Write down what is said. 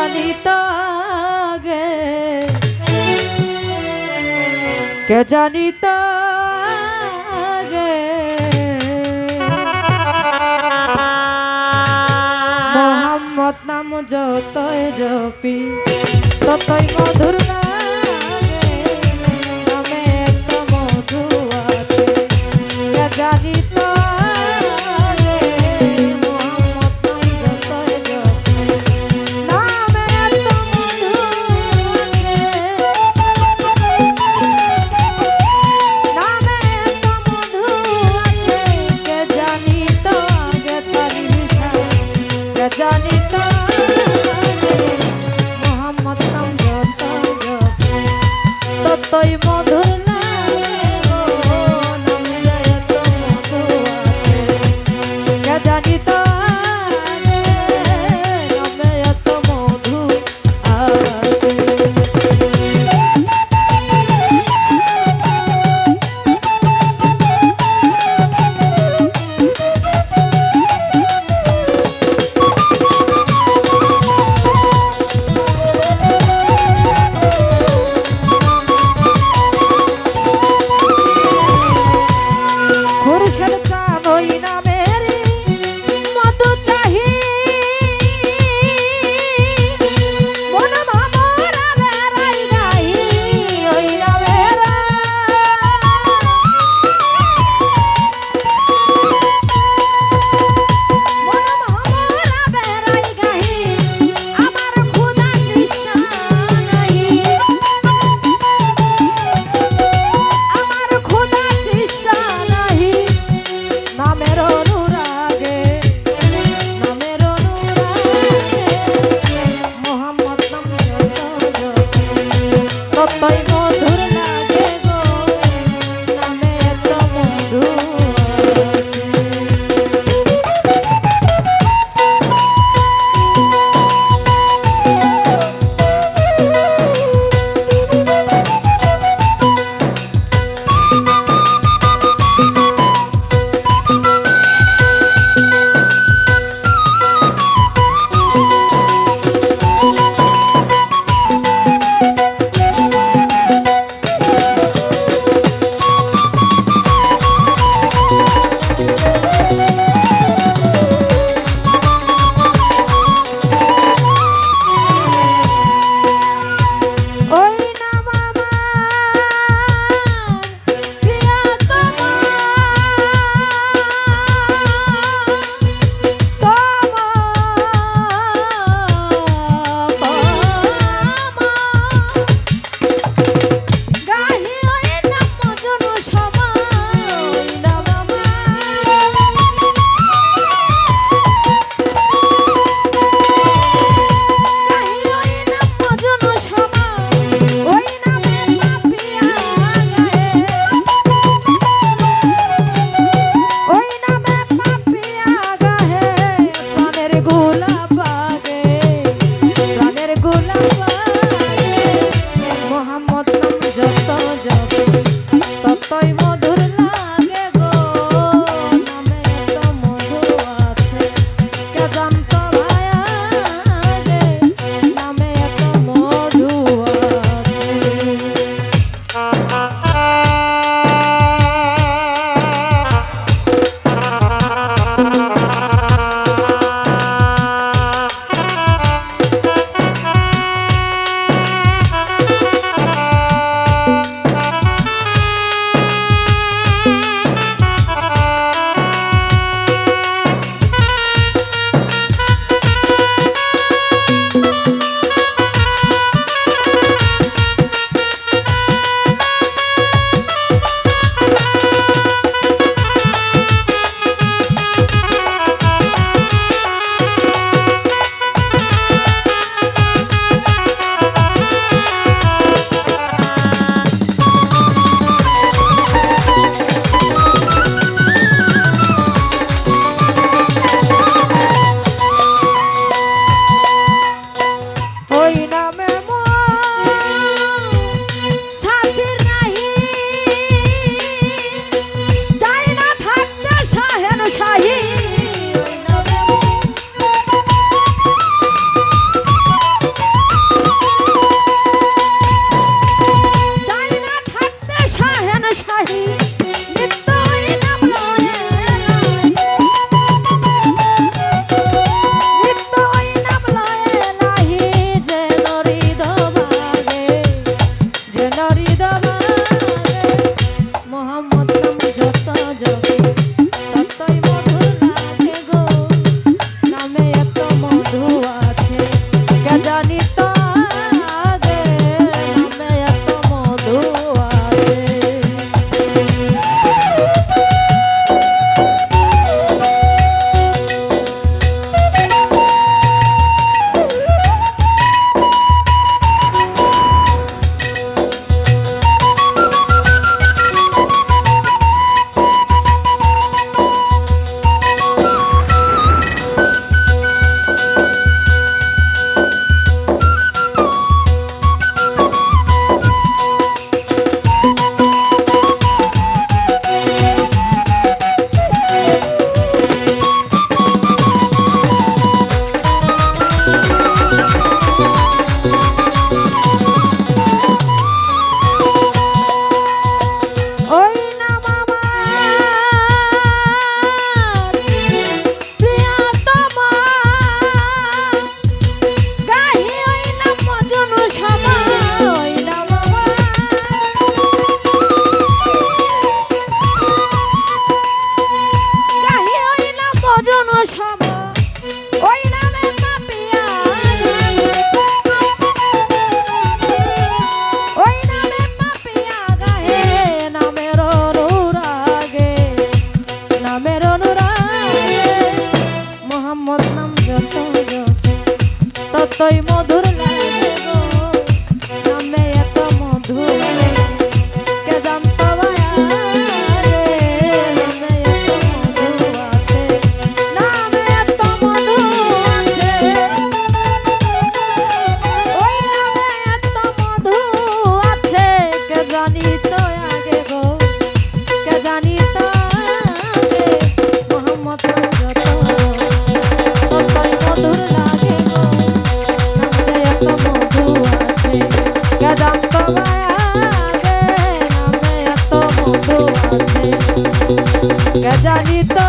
জানি তো আগে, কে জানি তো আগে মোহাম্মদ নাম যতই জপি ততই মধুর লাগে, নামে এত মধু আছে, কে জানি তো আগে মোহাম্মদ নাম যতই জপি নামে এত মধু আছে, নামে এত মধু আছে, কে জানি তো আগে তারি বিষয়, কে জানি তো মোহাম্মদ নাম যতই জপি ততই মধুর লাগে গো, নামে এত মধু আছে, কে জানি তো আগে নামে এত মধু আছে। খুরশেদ চাঁদ ওই নামের মধু চাহি, মন মামরা বেড়াই গাহি ওই নামের, মন মামরা বেড়াই গাহি, আমার ক্ষুধা তৃষ্ণা নাহি, আমার ক্ষুধা তৃষ্ণা নাহি, নামের অনুরাগে, নামের অনুরাগে মোহাম্মদ নাম যত জপি ততই মধুর লাগে গো, নামে এত মধু আছে। ওই নাম আমার প্রিয়তম, গাহি ওই নাম মজনু সমা, ওই নাম গাহি ওই নাম মজনু সমা, ওই নামে পাপিয়া গায়ে, ওই নামে পাপিয়া গায়ে, প্রাণের গোলাপ আগে, প্রাণের গোলাপ আগে মোহাম্মদ নাম যত জপি ততই মধুর লাগে গো, নামে এত মধু আছে, কে জানতো ভাই আগে নামে এত মধু আছে। অনুরাগে মোহাম্মদ নাম যত ততই মধুর লাগে গো নামে এত মধু কে জানতো মায়া রে নামে এত মধু আছে নামে এত মধু আছে ওই নামে এত মধু আছে কে জানি তো আগে গো কে জানি তো আগে মোহাম্মদ যত ততই মধুর লাগে গো নামে এত মধু আছে কে জানতো মায়া রে নামে এত মধু আছে কে জানি তো